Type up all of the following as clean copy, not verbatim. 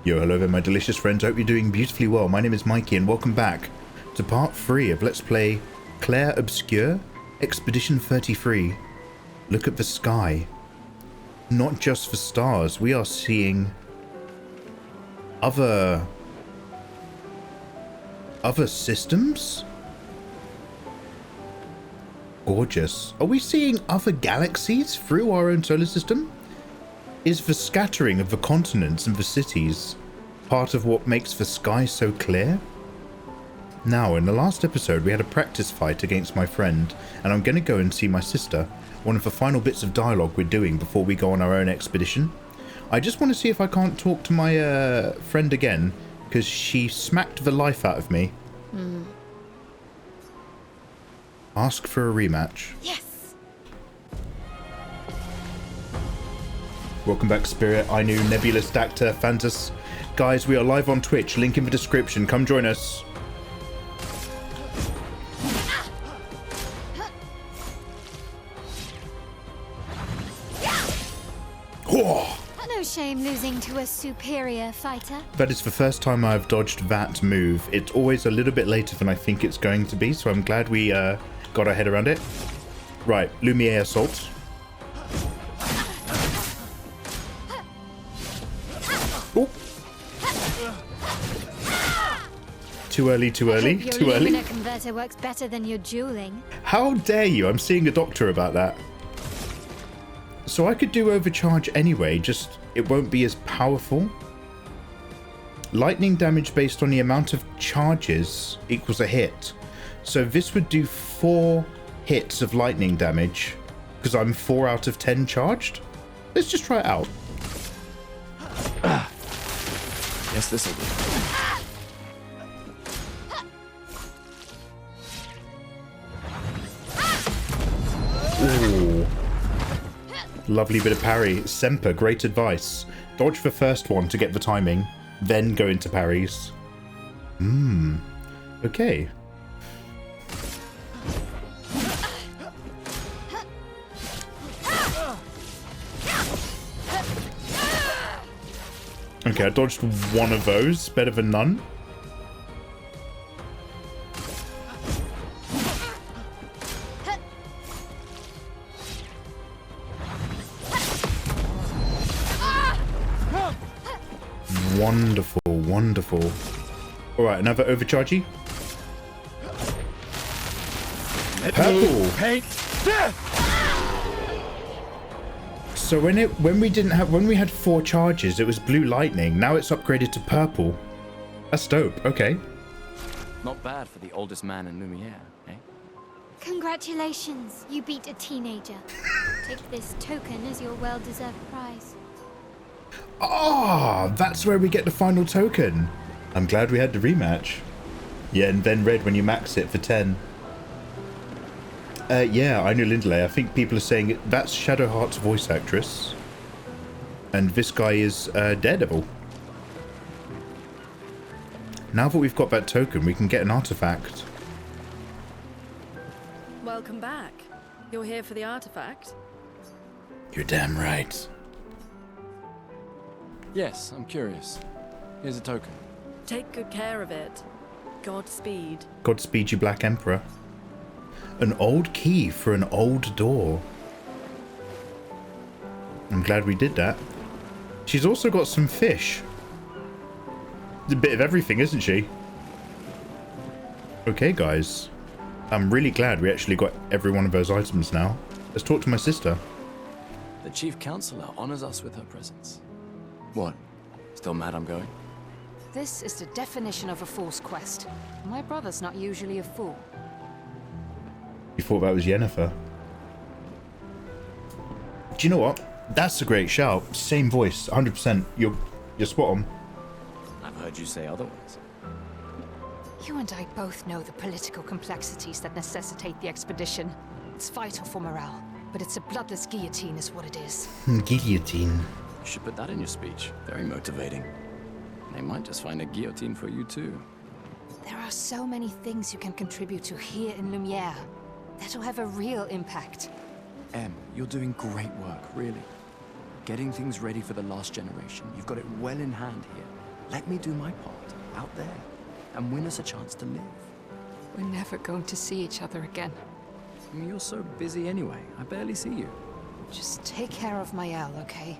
Yo, hello there my delicious friends, I hope you're doing beautifully well. My name is Mikey and welcome back to part 3 of Let's Play Clair Obscur, Expedition 33. Look at the sky. Not just for stars, we are seeing other systems? Gorgeous. Are we seeing other galaxies through our own solar system? Is the scattering of the continents and the cities part of what makes the sky so clear? Now, in the last episode, we had a practice fight against my friend, and I'm going to go and see my sister, one of the final bits of dialogue we're doing before we go on our own expedition. I just want to see if I can't talk to my friend again, because she smacked the life out of me. Ask for a rematch. Yes. Welcome back, Spirit, Ainu, Nebulous, Dacta, Phantus. Guys, we are live on Twitch. Link in the description. Come join us. No shame losing to a superior fighter. That is the first time I've dodged that move. It's always a little bit later than I think it's going to be, so I'm glad we got our head around it. Right, Lumière assault. Oh. Too early, too early, too early. Your converter works better than your dueling. How dare you? I'm seeing a doctor about that. So I could do overcharge anyway, just it won't be as powerful. Lightning damage based on the amount of charges equals a hit. So this would do 4 hits of lightning damage because I'm 4 out of 10 charged. Let's just try it out. Yes, this'll do. Ooh. Lovely bit of parry. Semper, great advice. Dodge the first one to get the timing, then go into parries. Okay. Okay, I dodged one of those. Better than none. Wonderful, wonderful. Alright, another overchargey. Purple. Paint. So when we had 4 charges, it was blue lightning. Now it's upgraded to purple. That's dope. Okay. Not bad for the oldest man in Lumière, eh? Congratulations, you beat a teenager. Take this token as your well-deserved prize. Ah, that's where we get the final token. I'm glad we had the rematch. Yeah, and then red when you max it for 10. Yeah, I know Lindley. I think people are saying that's Shadowheart's voice actress. And this guy is Daredevil. Now that we've got that token, we can get an artifact. Welcome back. You're here for the artifact? You're damn right. Yes, I'm curious. Here's a token. Take good care of it. Godspeed. Godspeed, you Black Emperor. An old key for an old door. I'm glad we did that. She's also got some fish. A bit of everything, isn't she? Okay, guys. I'm really glad we actually got every one of those items now. Let's talk to my sister. The Chief Counselor honors us with her presence. What? Still mad I'm going? This is the definition of a fool's quest. My brother's not usually a fool. You thought that was Yennefer. Do you know what? That's a great shout. Same voice, 100%. You're spot on. I've heard you say otherwise. You and I both know the political complexities that necessitate the expedition. It's vital for morale, but it's a bloodless guillotine is what it is. Guillotine. You should put that in your speech. Very motivating. They might just find a guillotine for you too. There are so many things you can contribute to here in Lumière. That'll have a real impact. Em, you're doing great work, really. Getting things ready for the last generation. You've got it well in hand here. Let me do my part out there and win us a chance to live. We're never going to see each other again. I mean, you're so busy anyway. I barely see you. Just take care of Maëlle, okay?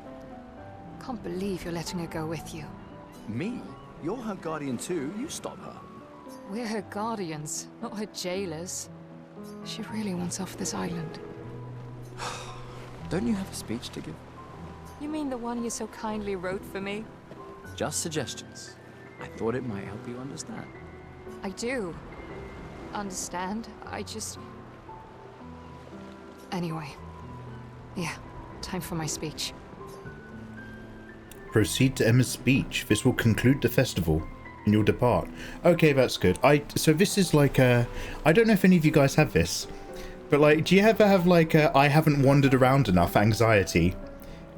Can't believe you're letting her go with you. Me? You're her guardian too. You stop her. We're her guardians, not her jailers. She really wants off this island. Don't you have a speech to give? You mean the one you so kindly wrote for me? Just suggestions. I thought it might help you understand. I do. Understand? I just... Anyway. Yeah, time for my speech. Proceed to Emma's speech. This will conclude the festival, and you'll depart. Okay, that's good. So this is like a... I don't know if any of you guys have this, but like, do you ever have like a I haven't wandered around enough anxiety?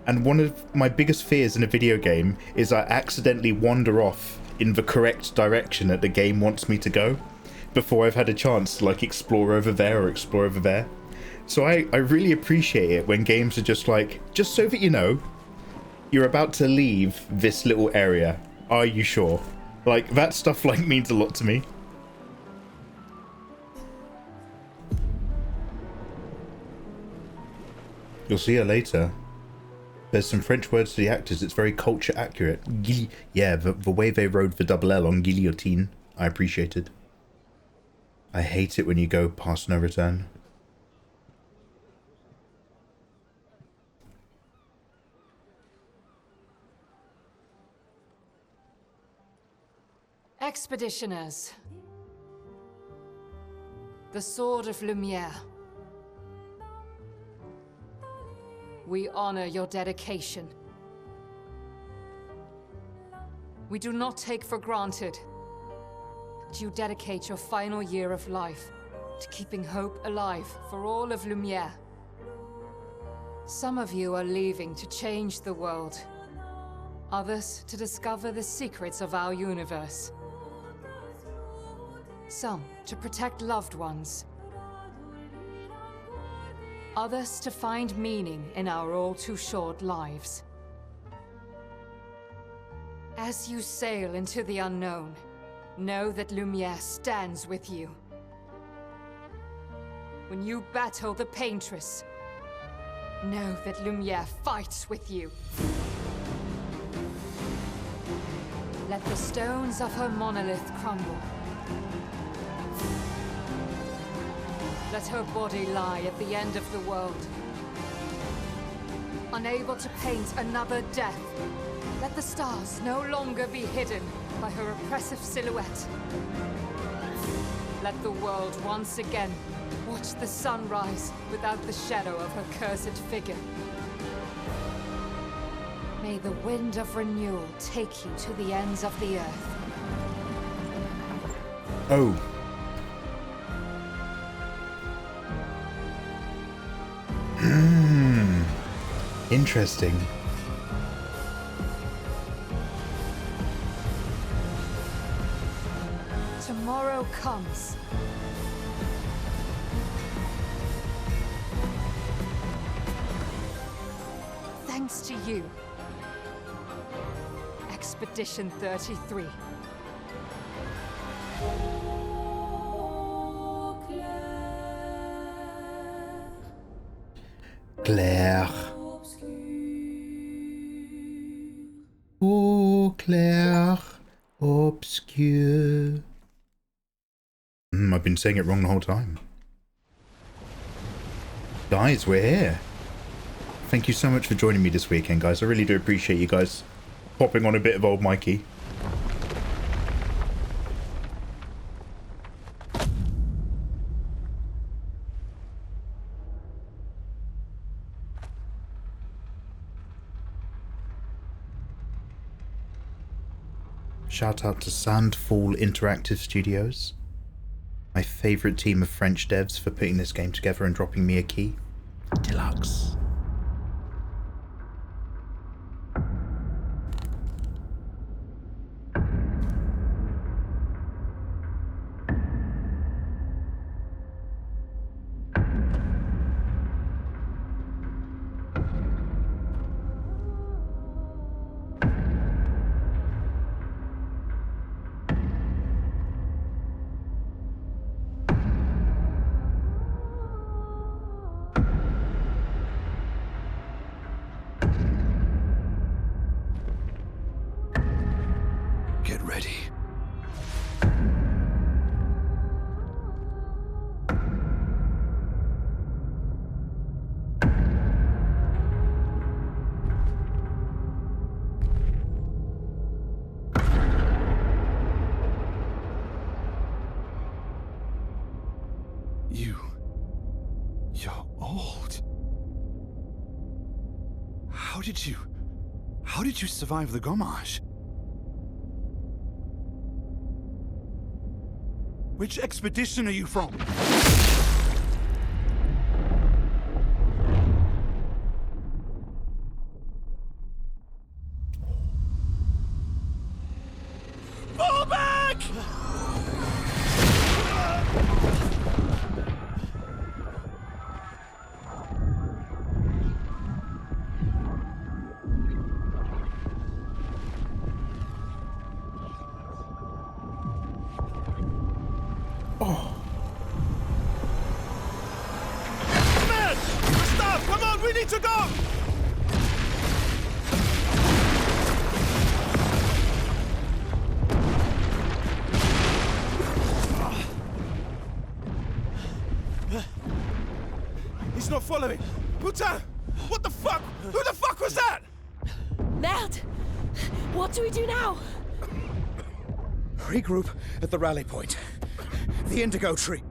And one of my biggest fears in a video game is I accidentally wander off in the correct direction that the game wants me to go before I've had a chance to like explore over there or explore over there. So I really appreciate it when games are just like, just so that you know, you're about to leave this little area. Are you sure? Like, that stuff like means a lot to me. You'll see her later. There's some French words to the actors. It's very culture accurate. Yeah, the way they wrote the double L on guillotine, I appreciated. I hate it when you go past no return. Expeditioners. The Sword of Lumière. We honor your dedication. We do not take for granted that you dedicate your final year of life to keeping hope alive for all of Lumière. Some of you are leaving to change the world. Others to discover the secrets of our universe. Some to protect loved ones. Others to find meaning in our all too short lives. As you sail into the unknown, know that Lumière stands with you. When you battle the Paintress, know that Lumière fights with you. Let the stones of her monolith crumble. Let her body lie at the end of the world. Unable to paint another death, let the stars no longer be hidden by her oppressive silhouette. Let the world once again watch the sun rise without the shadow of her cursed figure. May the wind of renewal take you to the ends of the earth. Oh. Interesting. Tomorrow comes. Thanks to you. Expedition 33. Clair. Oh, Clair Obscur. I've been saying it wrong the whole time. Guys, we're here. Thank you so much for joining me this weekend, guys. I really do appreciate you guys popping on a bit of old Mikey. Shout out to Sandfall Interactive Studios, my favourite team of French devs, for putting this game together and dropping me a key. Deluxe. ready. You're old. How did you survive the Gommage? Which expedition are you from? Fall back! We need to go! He's not following. Putain! What the fuck? Who the fuck was that? Merde! What do we do now? Regroup at the rally point. The Indigo Tree.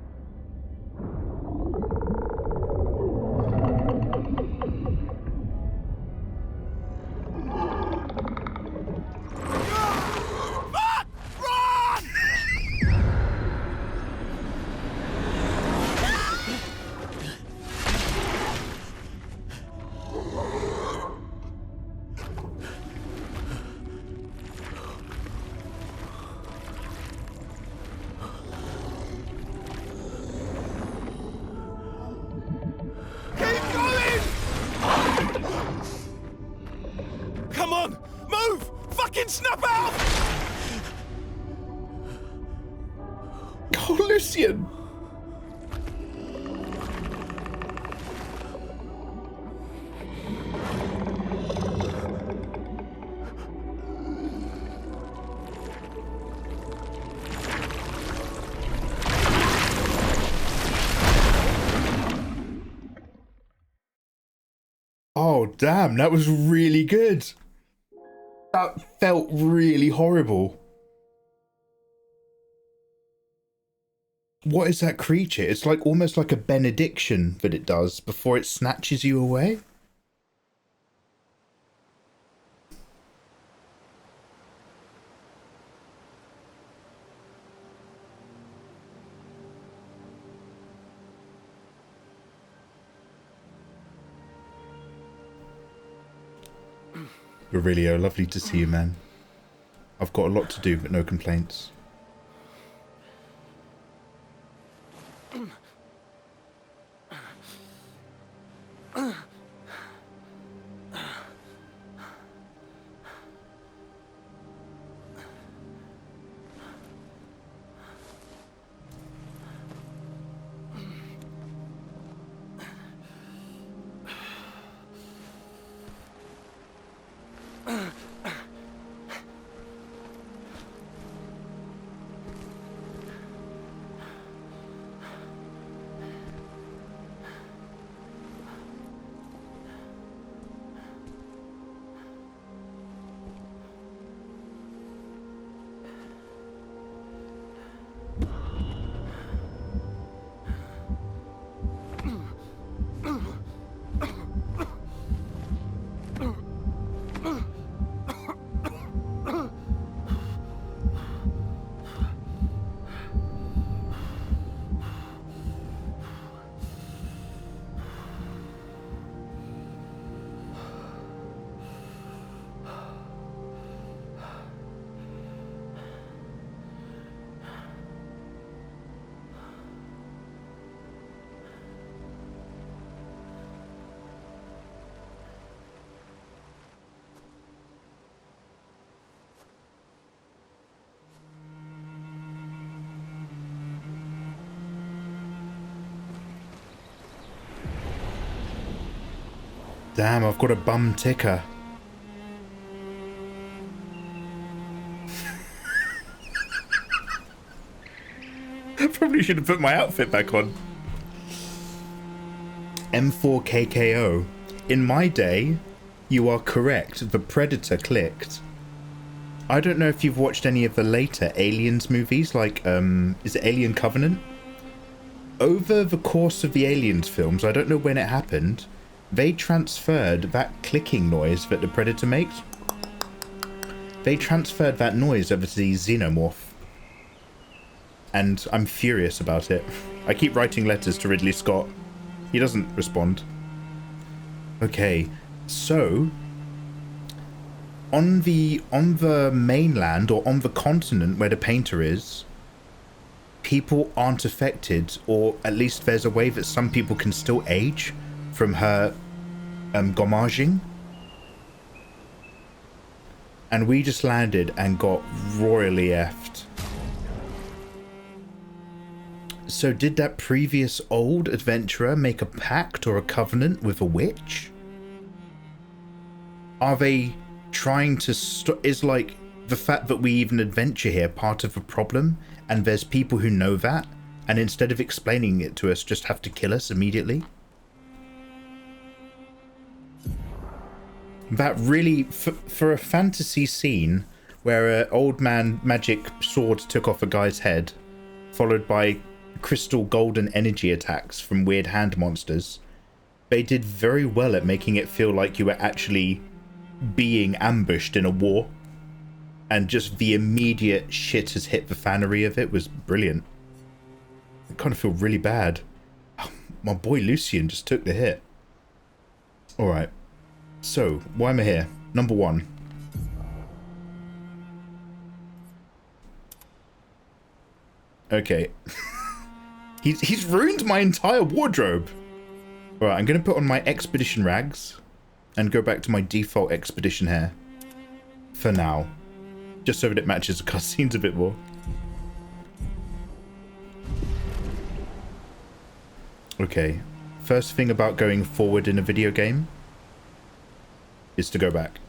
Snap out! Oh, Lucian! Oh, damn, that was really good. That felt really horrible. What is that creature? It's like almost like a benediction that it does before it snatches you away. Aurelio, lovely to see you, man. I've got a lot to do, but no complaints. Damn, I've got a bum ticker. Probably should have put my outfit back on. M4KKO. In my day, you are correct. The Predator clicked. I don't know if you've watched any of the later Aliens movies, like, is it Alien Covenant? Over the course of the Aliens films, I don't know when it happened, they transferred that clicking noise that the Predator makes. They transferred that noise over to the Xenomorph. And I'm furious about it. I keep writing letters to Ridley Scott. He doesn't respond. Okay, so on the mainland, or on the continent where the painter is, people aren't affected, or at least there's a way that some people can still age from her gommaging. And we just landed and got royally effed. So did that previous old adventurer make a pact or a covenant with a witch? Are they trying to is like the fact that we even adventure here part of a problem, and there's people who know that, and instead of explaining it to us just have to kill us immediately? That really, for a fantasy scene where an old man magic sword took off a guy's head, followed by crystal golden energy attacks from weird hand monsters, they did very well at making it feel like you were actually being ambushed in a war, and just the immediate shit has hit the fanery of it was brilliant. I kind of feel really bad. Oh, my boy Lucian just took the hit. Alright, so why am I here? Number one. Okay. He's ruined my entire wardrobe. Alright, I'm going to put on my expedition rags and go back to my default expedition hair. For now. Just so that it matches the cutscenes a bit more. Okay. First thing about going forward in a video game is to go back.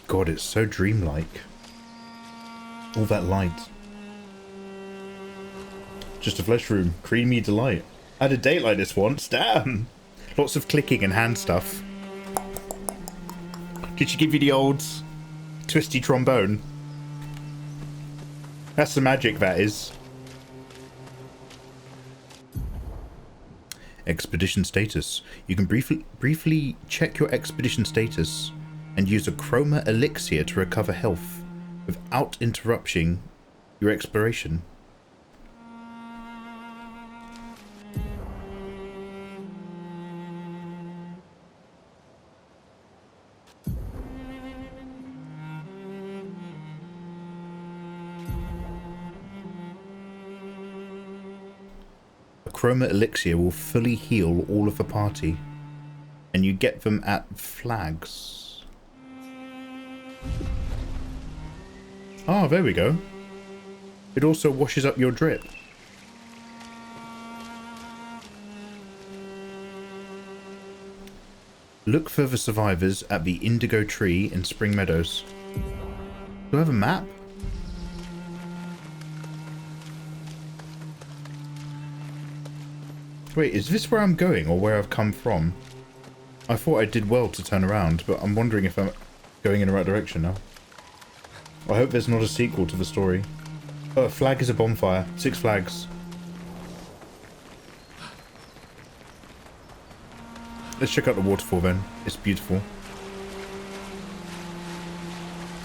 God, it's so dreamlike. All that light. Just a flesh room. Creamy delight. I had a date like this once. Damn. Lots of clicking and hand stuff. Did she give you the old twisty trombone? That's the magic, that is. Expedition status. You can briefly check your expedition status and use a chroma elixir to recover health without interrupting your exploration. Chroma elixir will fully heal all of the party, and you get them at flags. Ah, there we go. It also washes up your drip. Look for the survivors at the Indigo Tree in Spring Meadows. Do I have a map? Wait, is this where I'm going or where I've come from? I thought I did well to turn around, but I'm wondering if I'm going in the right direction now. I hope there's not a sequel to the story. Oh, a flag is a bonfire. 6 flags. Let's check out the waterfall then. It's beautiful.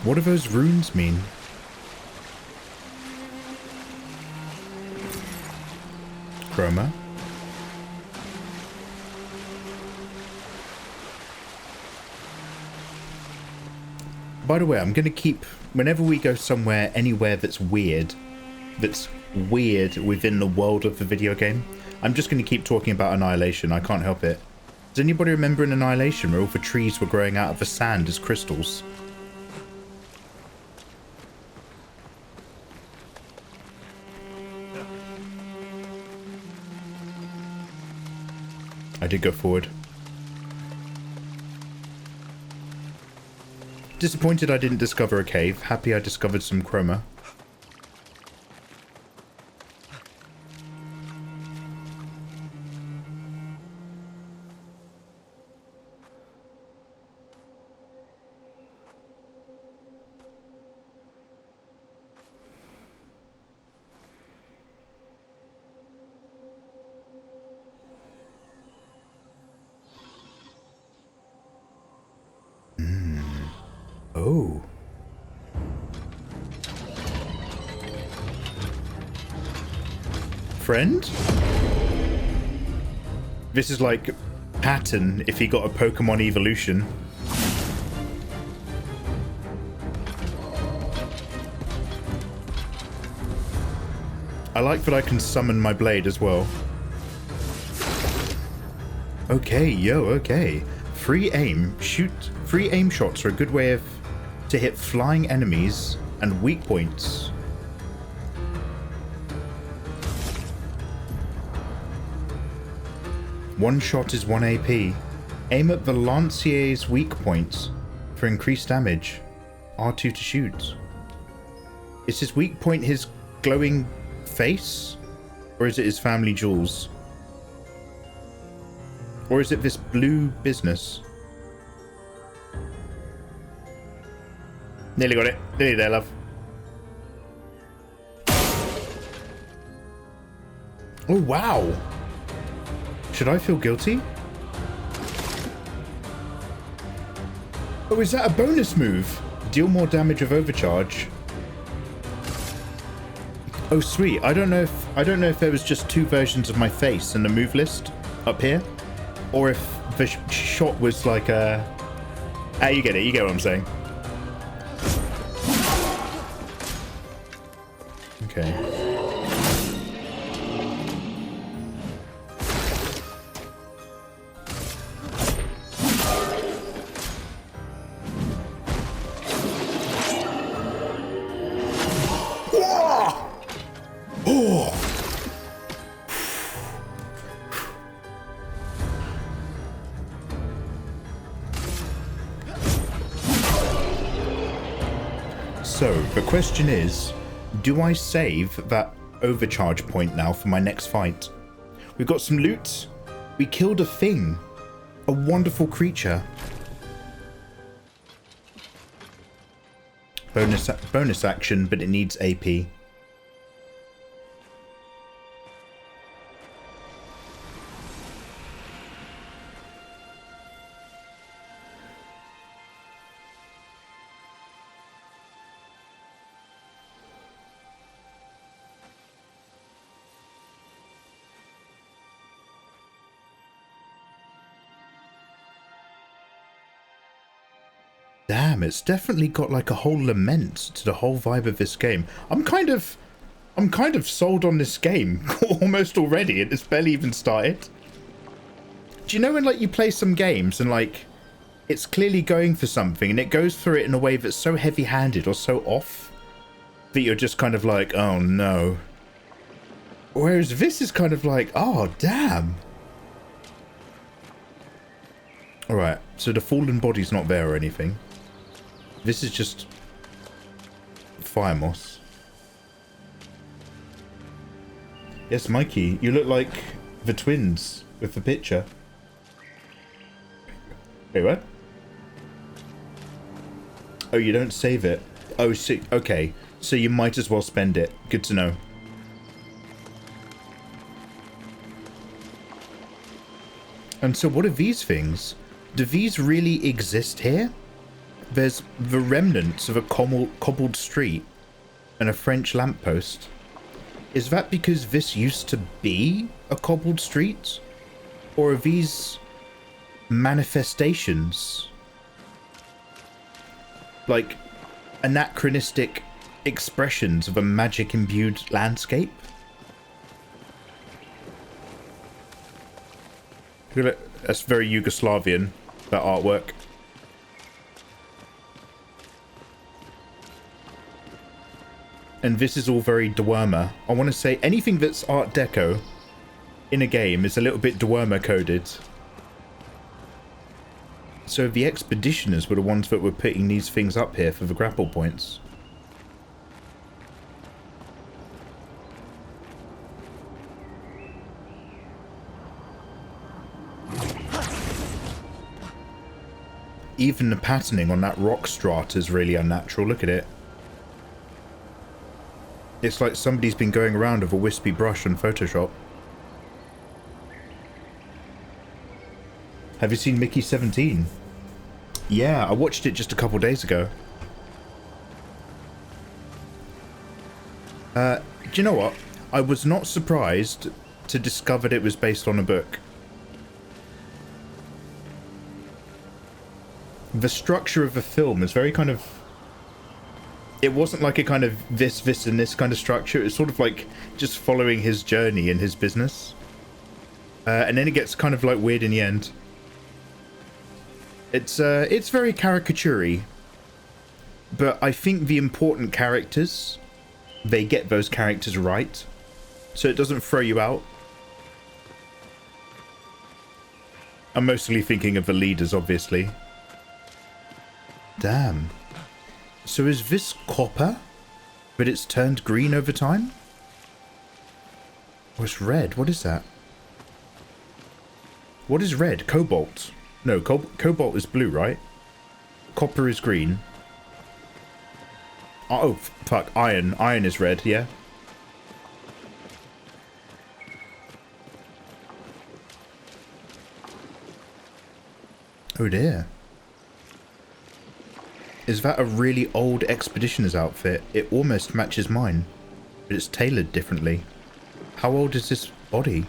What do those runes mean? Chroma. By the way, I'm going to keep, whenever we go somewhere, anywhere that's weird within the world of the video game, I'm just going to keep talking about Annihilation. I can't help it. Does anybody remember in Annihilation where all the trees were growing out of the sand as crystals? I did go forward. Disappointed I didn't discover a cave. Happy I discovered some chroma. Oh. Friend? This is like Pattern if he got a Pokemon evolution. I like that I can summon my blade as well. Okay, yo, okay. Free aim shots are a good way to hit flying enemies and weak points. One shot is 1 AP. Aim at the Lancier's weak points for increased damage. R2 to shoot. Is his weak point his glowing face? Or is it his family jewels? Or is it this blue business? Nearly got it. Nearly there, love. Oh, wow. Should I feel guilty? Oh, is that a bonus move? Deal more damage with overcharge. Oh, sweet. I don't know if there was just two versions of my face in the move list up here, or if the shot was like a... Ah, you get it. You get what I'm saying. Okay. So, the question is, do I save that overcharge point now for my next fight? We've got some loot. We killed a thing. A wonderful creature. Bonus action, but it needs AP. Damn, it's definitely got like a whole lament to the whole vibe of this game. I'm kind of sold on this game almost already, and it's barely even started. Do you know when like you play some games and like it's clearly going for something and it goes for it in a way that's so heavy-handed or so off that you're just kind of like, oh no. Whereas this is kind of like, oh damn. Alright, so the fallen body's not there or anything. This is just fire moss. Yes, Mikey, you look like the twins with the picture. Wait, what? Oh, you don't save it. Oh, so, okay. So you might as well spend it. Good to know. And so what are these things? Do these really exist here? There's the remnants of a cobbled street and a French lamppost. Is that because this used to be a cobbled street? Or are these manifestations? Like anachronistic expressions of a magic-imbued landscape? That's very Yugoslavian, that artwork. And this is all very Dwemer. I want to say anything that's Art Deco in a game is a little bit Dwemer coded. So the expeditioners were the ones that were putting these things up here for the grapple points. Even the patterning on that rock strata is really unnatural. Look at it. It's like somebody's been going around with a wispy brush on Photoshop. Have you seen Mickey 17? Yeah, I watched it just a couple days ago. Do you know what? I was not surprised to discover that it was based on a book. The structure of the film is very kind of... It wasn't like a kind of this, and this kind of structure. It's sort of like just following his journey in his business. And then it gets kind of like weird in the end. It's very caricature-y. But I think the important characters, they get those characters right. So it doesn't throw you out. I'm mostly thinking of the leaders, obviously. Damn. So is this copper, but it's turned green over time? Oh, it's red. What is that? What is red? Cobalt. No, cobalt is blue, right? Copper is green. Oh, fuck. Iron. Iron is red, yeah. Oh dear. Is that a really old expeditioner's outfit? It almost matches mine, but it's tailored differently. How old is this body?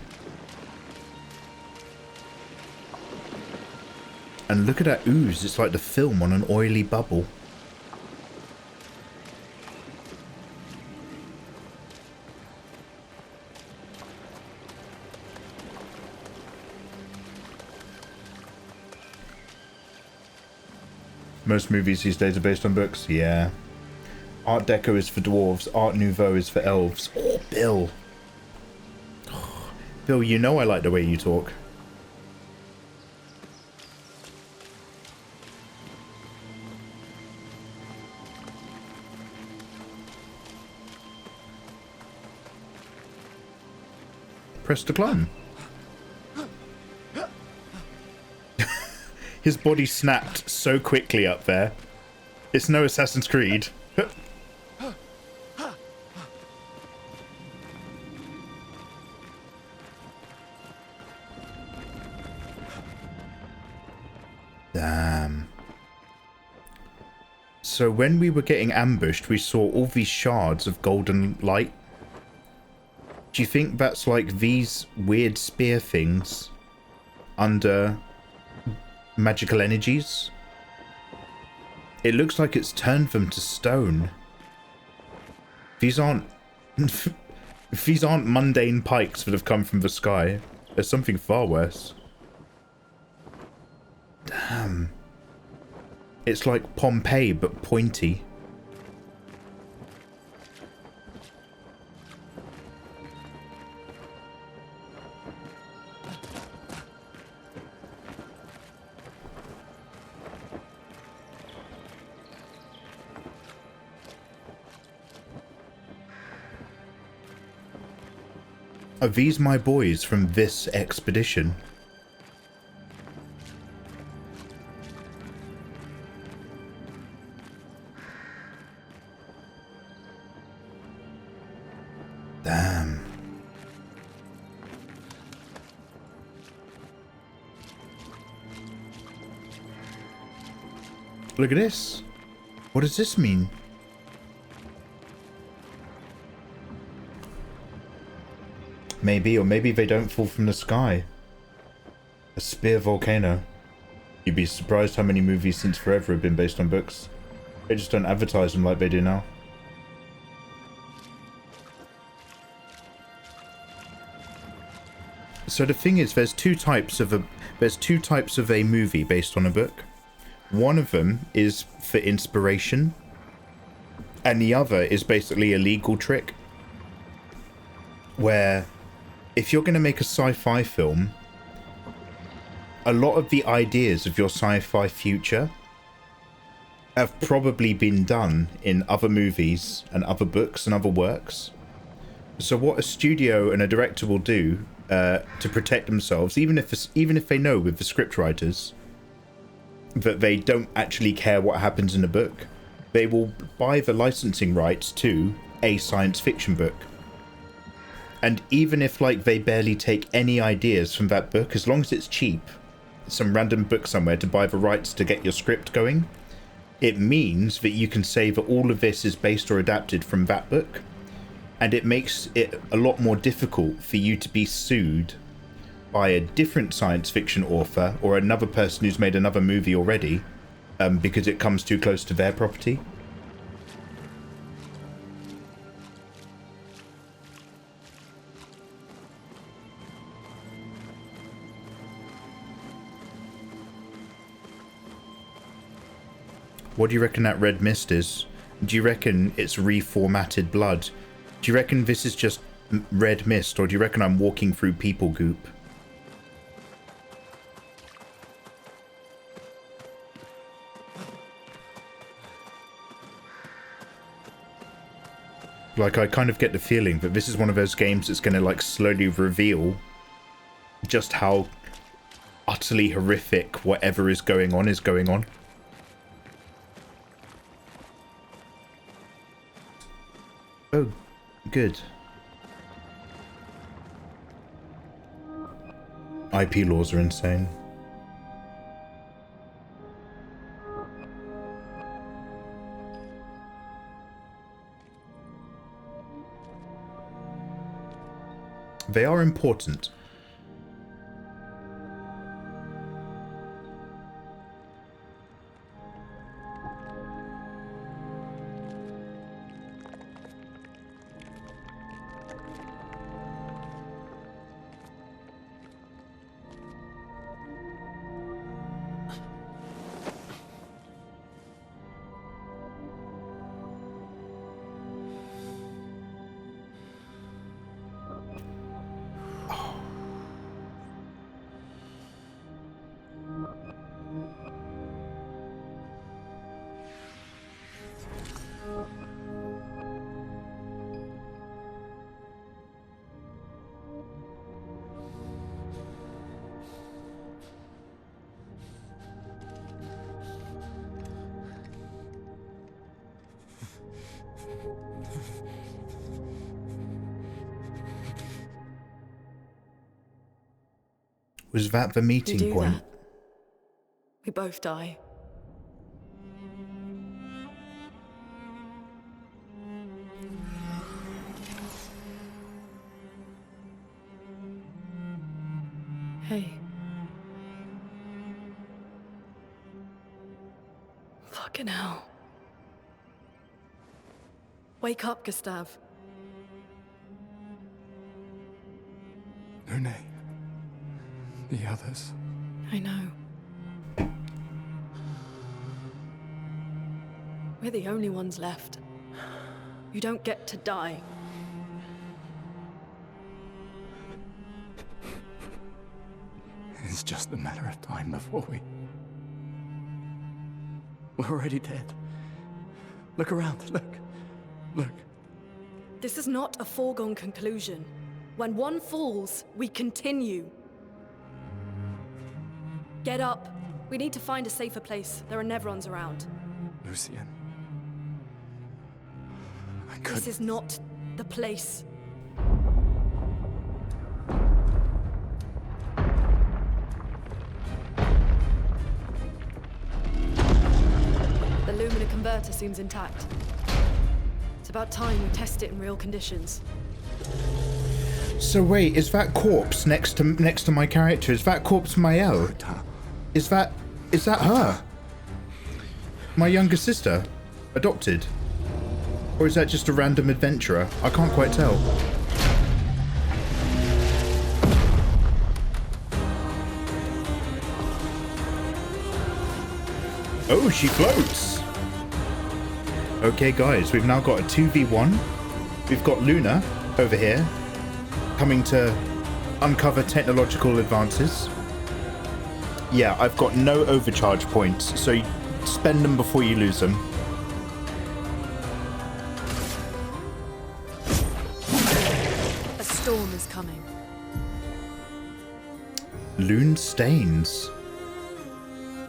And look at that ooze. It's like the film on an oily bubble. Most movies these days are based on books. Yeah. Art Deco is for dwarves. Art Nouveau is for elves. Oh, Bill. Oh, Bill, you know I like the way you talk. Press to climb. His body snapped so quickly up there. It's no Assassin's Creed. Damn. So when we were getting ambushed, we saw all these shards of golden light. Do you think that's like these weird spear things under magical energies? It looks like it's turned them to stone. These aren't these aren't mundane pikes that have come from the sky. There's something far worse. Damn. It's like Pompeii but pointy. Are these my boys from this expedition? Damn. Look at this. What does this mean? Maybe, or maybe they don't fall from the sky. A spear volcano. You'd be surprised how many movies since forever have been based on books. They just don't advertise them like they do now. So the thing is, there's two types of a movie based on a book. One of them is for inspiration, and the other is basically a legal trick. Where if you're going to make a sci-fi film, a lot of the ideas of your sci-fi future have probably been done in other movies and other books and other works. So what a studio and a director will do to protect themselves, even if they know with the script writers that they don't actually care what happens in the book, they will buy the licensing rights to a science fiction book. And even if like they barely take any ideas from that book, as long as it's cheap, some random book somewhere to buy the rights to get your script going, it means that you can say that all of this is based or adapted from that book, and it makes it a lot more difficult for you to be sued by a different science fiction author or another person who's made another movie already, because it comes too close to their property. What do you reckon that red mist is? Do you reckon it's reformatted blood? Do you reckon this is just red mist, or do you reckon I'm walking through people goop? Like, I kind of get the feeling that this is one of those games that's going to like slowly reveal just how utterly horrific whatever is going on is going on. Oh, good. IP laws are insane. They are important. Was that the meeting point? That. We both die. Hey. Fucking hell. Wake up, Gustav. Lune. The others. I know. We're the only ones left. You don't get to die. It's just a matter of time before we're already dead. Look around, look. This is not a foregone conclusion. When one falls, we continue. Get up. We need to find a safer place. There are Nevrons around. Lucian. This is not the place. The Lumina converter seems intact. It's about time we test it in real conditions. So wait, is that corpse next to my character? Is that corpse Mael? Is that her? My younger sister? Adopted? Or is that just a random adventurer? I can't quite tell. Oh, she floats! Okay guys, we've now got a 2v1. We've got Luna over here, coming to uncover technological advances. Yeah, I've got no overcharge points, so spend them before you lose them. A storm is coming. Loon stains.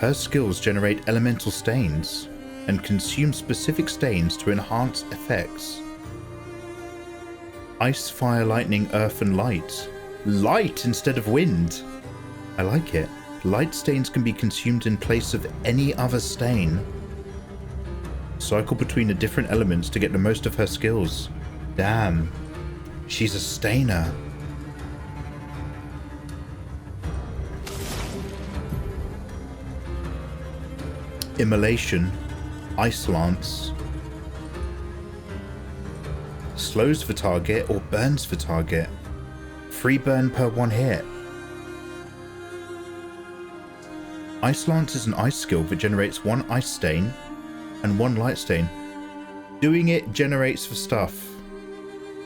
Her skills generate elemental stains and consume specific stains to enhance effects. Ice, fire, lightning, earth, and light. Light instead of wind. I like it. Light stains can be consumed in place of any other stain. Cycle between the different elements to get the most of her skills. Damn. She's a stainer. Immolation. Ice Lance. Slows for target or burns for target. Free burn per one hit. Ice Lance is an ice skill that generates one ice stain and one light stain. Doing it generates for stuff.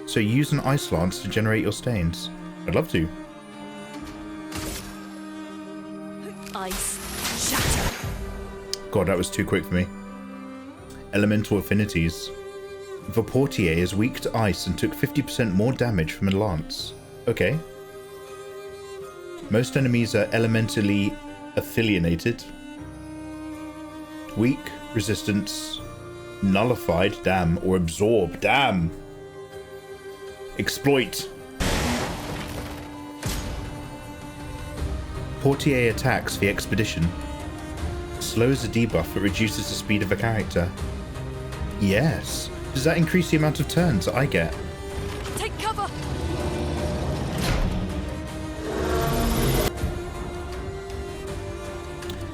So use an Ice Lance to generate your stains. I'd love to. Ice shatter. God, that was too quick for me. Elemental affinities. The Portier is weak to ice and took 50% more damage from a lance. Okay. Most enemies are elementally affiliated. Weak, resistance, nullified, damn, or absorb, damn. Exploit. Portier attacks the expedition. Slows a debuff but reduces the speed of a character. Yes. Does that increase the amount of turns I get? Take cover.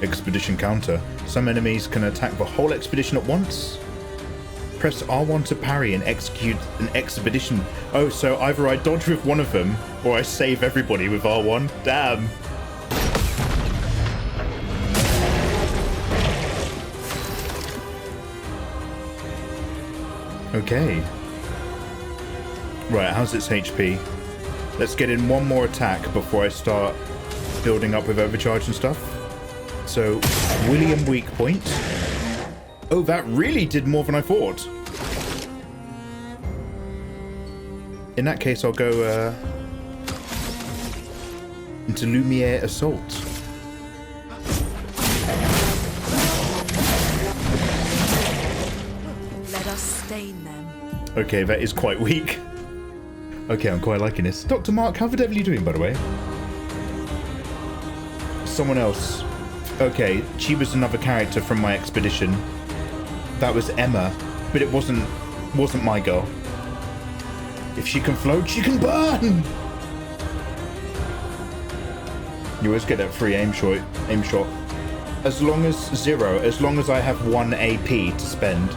Expedition counter. Some enemies can attack the whole expedition at once. Press R1 to parry and execute an expedition. Oh, so either I dodge with one of them or I save everybody with R1. Damn. Okay. Right, how's its HP? Let's get in one more attack before I start building up with overcharge and stuff. So, William weak point. Oh, that really did more than I thought. In that case, I'll go into Lumière Assault. Let us stain them. Okay, that is quite weak. Okay, I'm quite liking this. Dr. Mark, how the devil are you doing, by the way? Someone else. Okay, she was another character from my expedition. That was Emma, but it wasn't my girl. If she can float, she can burn! You always get that free aim shot. As long as I have 1 AP to spend.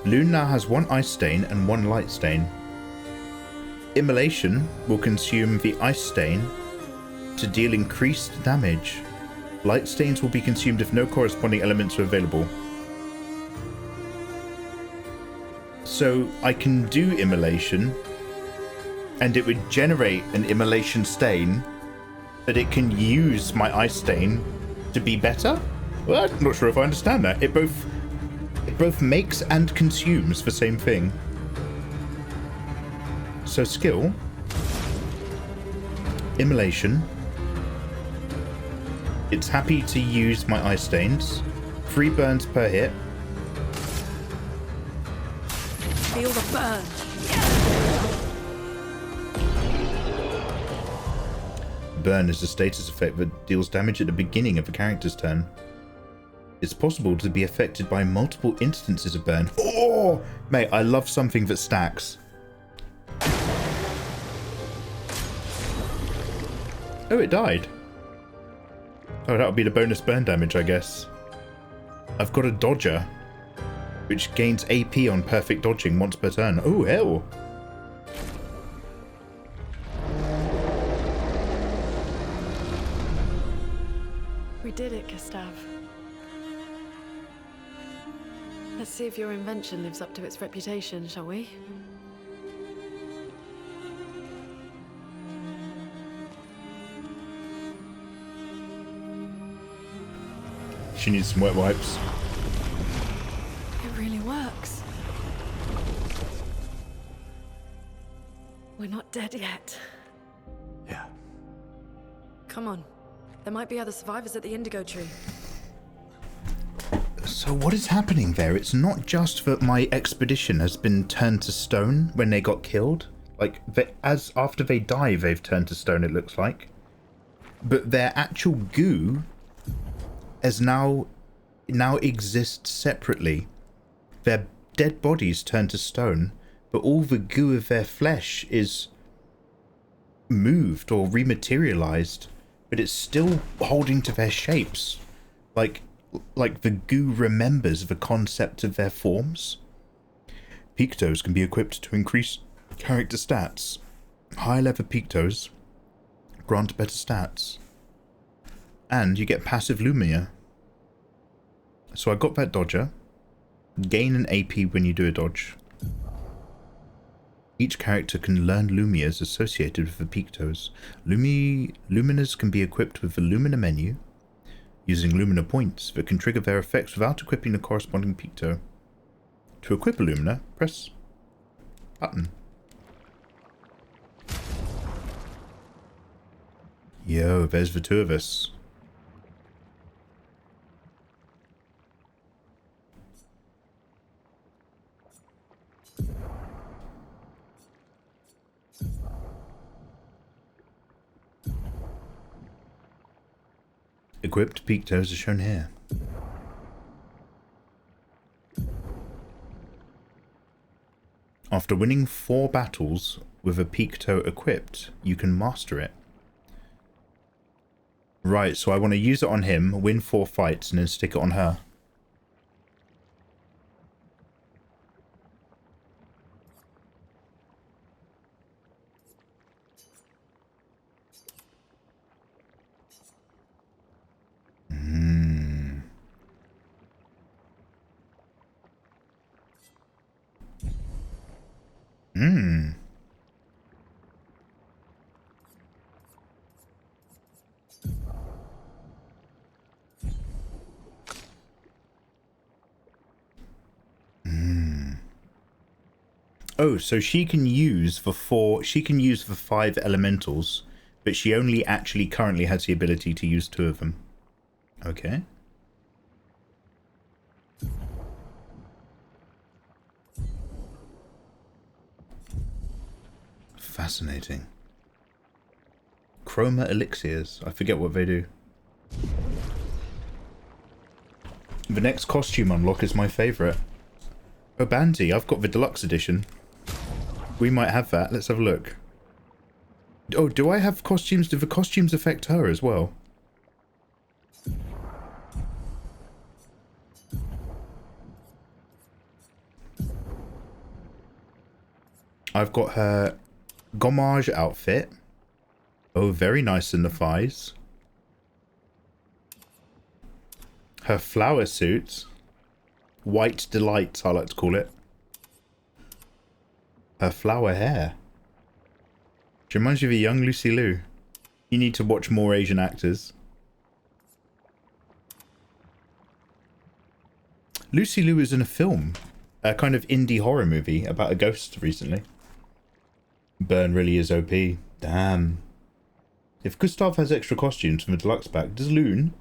Loon now has 1 ice stain and 1 light stain. Immolation will consume the ice stain to deal increased damage. Light stains will be consumed if no corresponding elements are available. So I can do immolation, and it would generate an immolation stain, but it can use my ice stain to be better? Well, I'm not sure if I understand that. It both makes and consumes the same thing. So skill, immolation. It's happy to use my ice stains. 3 burns per hit. Feel the burn. Burn is a status effect that deals damage at the beginning of a character's turn. It's possible to be affected by multiple instances of burn. Oh, mate, I love something that stacks. Oh, it died. Oh, that'll be the bonus burn damage, I guess. I've got a dodger, which gains AP on perfect dodging once per turn. Oh, hell. We did it, Gustav. Let's see if your invention lives up to its reputation, shall we? She needs some wet wipes. It really works. We're not dead yet. Yeah. Come on. There might be other survivors at the indigo tree. So what is happening there? It's not just that my expedition has been turned to stone when they got killed. Like, after they die, they've turned to stone, it looks like. But their actual goo has now exists separately. Their dead bodies turn to stone, but all the goo of their flesh is moved or rematerialized, but it's still holding to their shapes. Like the goo remembers the concept of their forms. Pictos can be equipped to increase character stats. High level Pictos grant better stats. And you get passive Lumière. So I got that dodger. Gain an AP when you do a dodge. Each character can learn Lumières associated with the Pictos. Luminers can be equipped with the Lumina menu, using Lumina points that can trigger their effects without equipping the corresponding Picto. To equip a Lumina, press button. Yo, there's the two of us. Equipped Pictos are shown here. After winning 4 battles with a Picto equipped, you can master it. Right, so I want to use it on him, win 4 fights, and then stick it on her. Oh, so she can use the 5 elementals, but she only actually currently has the ability to use 2 of them. Okay. Fascinating. Chroma elixirs. I forget what they do. The next costume unlock is my favourite. Oh, Bandy, I've got the deluxe edition. We might have that. Let's have a look. Oh, do I have costumes? Do the costumes affect her as well? I've got her Gommage outfit. Oh, very nice in the thighs. Her flower suit. White delight, I like to call it. Her flower hair. She reminds you of a young Lucy Liu. You need to watch more Asian actors. Lucy Liu is in a film. A kind of indie horror movie about a ghost recently. Burn really is OP. Damn. If Gustav has extra costumes from the deluxe pack, does Loon?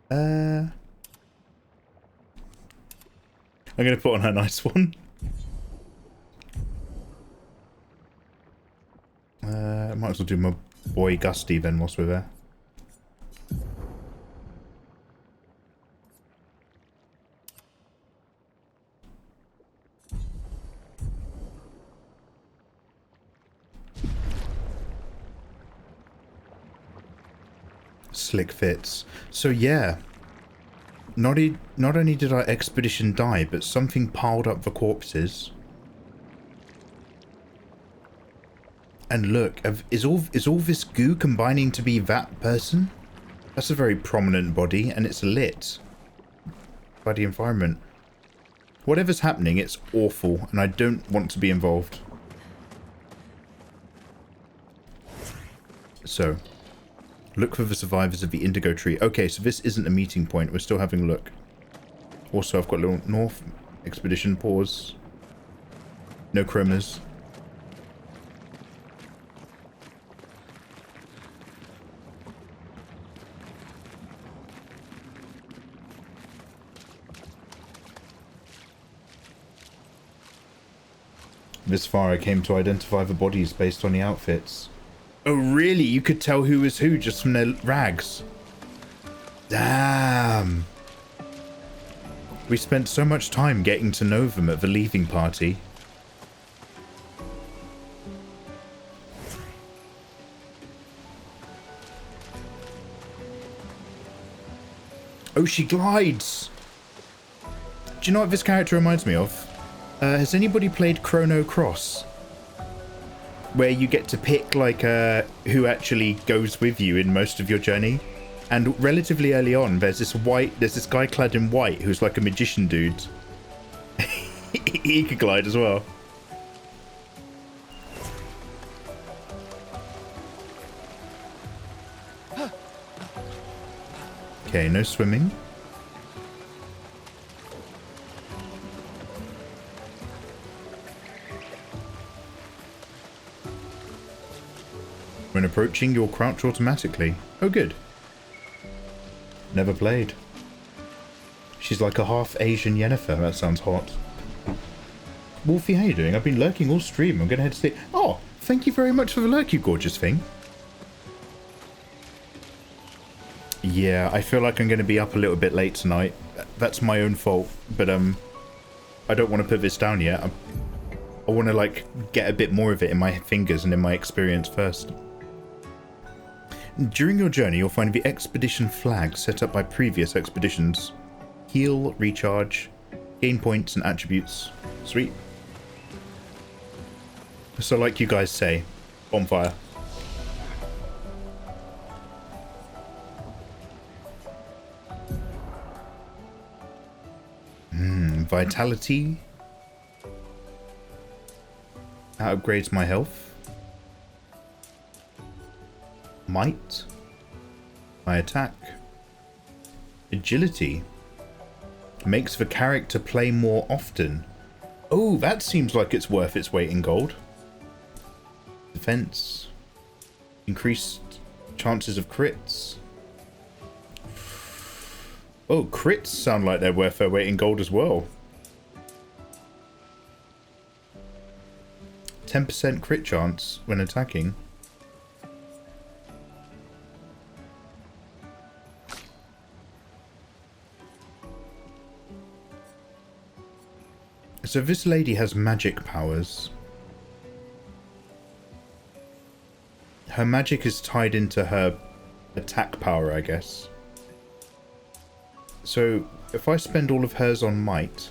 I'm going to put on her nice one. Might as well do my boy Gusty then whilst we're there. Slick fits. So yeah, not only did our expedition die, but something piled up the corpses. And look, is all this goo combining to be that person? That's a very prominent body, and it's lit by the environment. Whatever's happening, it's awful, and I don't want to be involved. So, Look for the survivors of the Indigo Tree. Okay, so this isn't a meeting point. We're still having a look. Also, I've got a little North Expedition pause. No chromas. This far I came to identify the bodies based on the outfits. Oh really? You could tell who was who just from their rags? Damn. We spent so much time getting to know them at the leaving party. Oh, she glides! Do you know what this character reminds me of? Has anybody played Chrono Cross? Where you get to pick, like, who actually goes with you in most of your journey. And relatively early on, there's this guy clad in white who's like a magician dude. He could glide as well. Okay, no swimming. When approaching, you'll crouch automatically. Oh, good. Never played. She's like a half Asian Yennefer. That sounds hot. Wolfie, how you doing? I've been lurking all stream. I'm going to head to sleep. Oh, thank you very much for the lurk, you gorgeous thing. Yeah, I feel like I'm going to be up a little bit late tonight. That's my own fault. But I don't want to put this down yet. I want to, like, get a bit more of it in my fingers and in my experience first. During your journey, you'll find the expedition flag set up by previous expeditions. Heal, recharge, gain points and attributes. Sweet. So like you guys say, bonfire. Vitality. That upgrades my health. Might. My attack. Agility. Makes the character play more often. Oh, that seems like it's worth its weight in gold. Defense. Increased chances of crits. Oh, crits sound like they're worth their weight in gold as well. 10% crit chance when attacking. So this lady has magic powers. Her magic is tied into her attack power, I guess. So if I spend all of hers on might...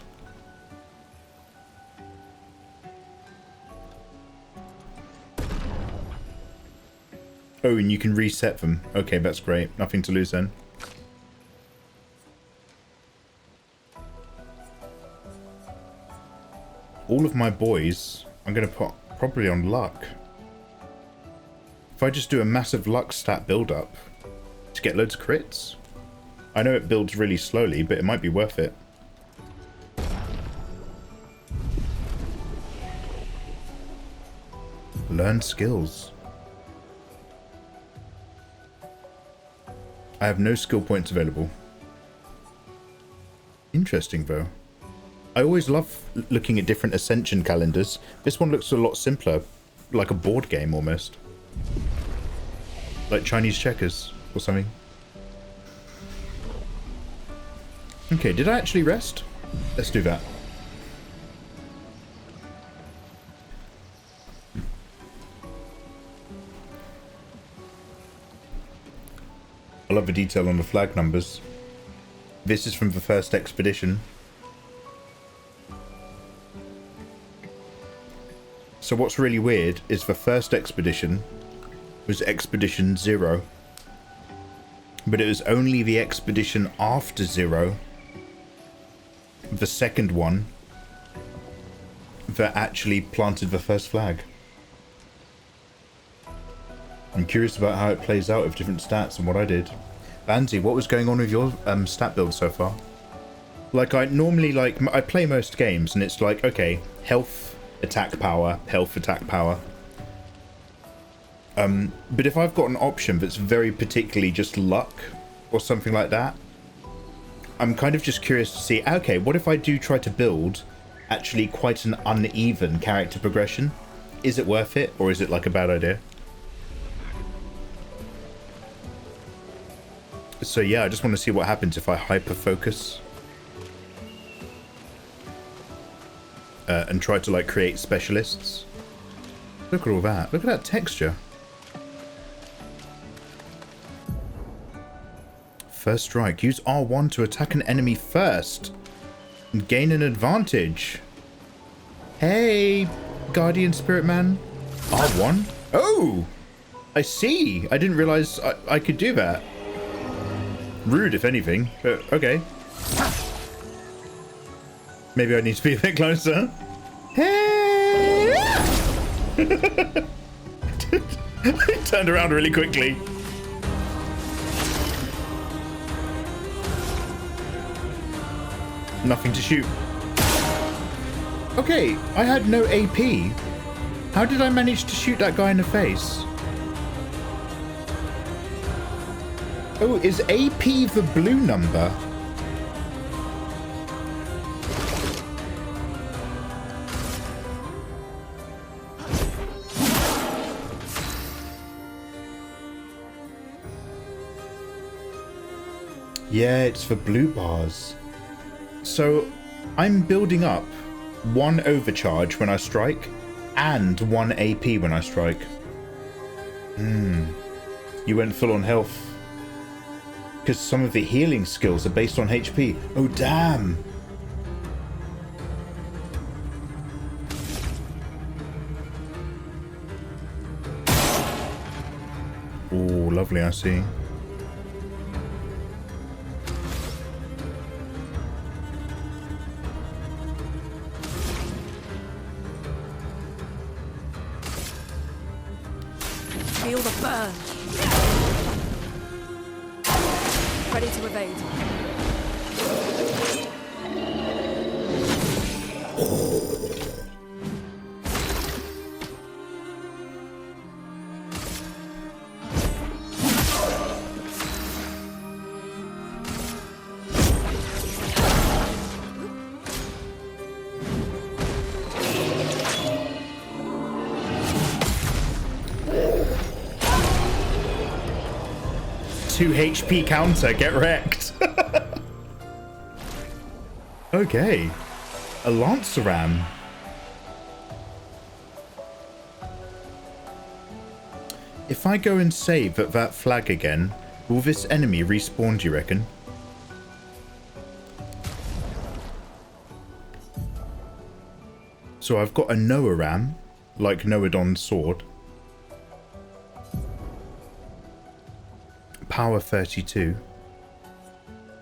Oh, and you can reset them. Okay, that's great. Nothing to lose then. All of my boys, I'm going to put probably on luck. If I just do a massive luck stat build up to get loads of crits. I know it builds really slowly, but it might be worth it. Learn skills. I have no skill points available. Interesting though. I always love looking at different Ascension calendars. This one looks a lot simpler, like a board game almost. Like Chinese checkers or something. Okay, did I actually rest? Let's do that. I love the detail on the flag numbers. This is from the first expedition. So what's really weird is the first expedition was Expedition 0. But it was only the expedition after 0, the second one, that actually planted the first flag. I'm curious about how it plays out with different stats and what I did. Banzi, what was going on with your stat build so far? Like, I normally, like, I play most games and it's like, okay, health, attack power, health, attack power. But if I've got an option that's very particularly just luck or something like that, I'm kind of just curious to see, okay, what if I do try to build actually quite an uneven character progression? Is it worth it, or is it like a bad idea? So yeah, I just want to see what happens if I hyper focus and try to like create specialists. Look at all that. Look at that texture. First strike. Use R1 to attack an enemy first and gain an advantage. Hey, Guardian Spirit Man. R1? Oh, I see. I didn't realize I could do that. Rude, if anything, but okay. Maybe I need to be a bit closer. Hey! I turned around really quickly. Nothing to shoot. Okay, I had no AP. How did I manage to shoot that guy in the face? Oh, is AP the blue number? Yeah, it's for blue bars. So I'm building up 1 overcharge when I strike and 1 AP when I strike. You went full on health. Because some of the healing skills are based on HP. Oh, damn. Oh, lovely, I see. Feel the burn. Ready to evade. Two HP counter, get wrecked. Okay, a Lancer Ram. If I go and save at that flag again, will this enemy respawn, do you reckon? So I've got a Noah Ram, like Noadon's sword. Power 32.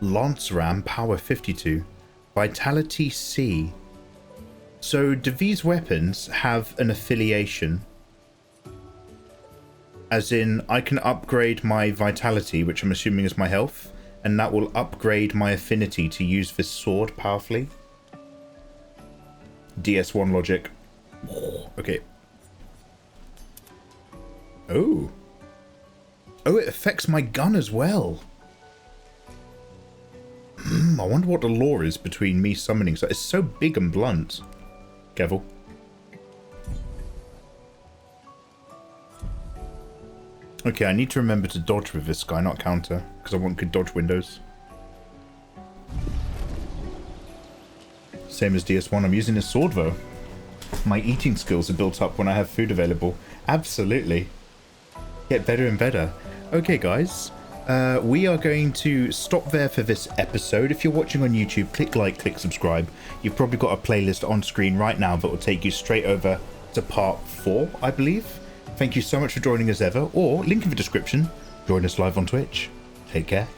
Lance Ram, power 52. Vitality C. So do these weapons have an affiliation? As in, I can upgrade my vitality, which I'm assuming is my health, and that will upgrade my affinity to use this sword powerfully. DS1 logic. Okay. Oh. Oh, it affects my gun as well. I wonder what the lore is between me summoning. So it's so big and blunt. Careful. Okay, I need to remember to dodge with this guy, not counter, because I want good dodge windows. Same as DS1, I'm using a sword though. My eating skills are built up when I have food available. Absolutely. Get better and better. Okay guys, we are going to stop there for this episode. If you're watching on YouTube, click like, click subscribe. You've probably got a playlist on screen right now that will take you straight over to part 4, I believe. Thank you so much for joining us ever, or link in the description. Join us live on Twitch. Take care.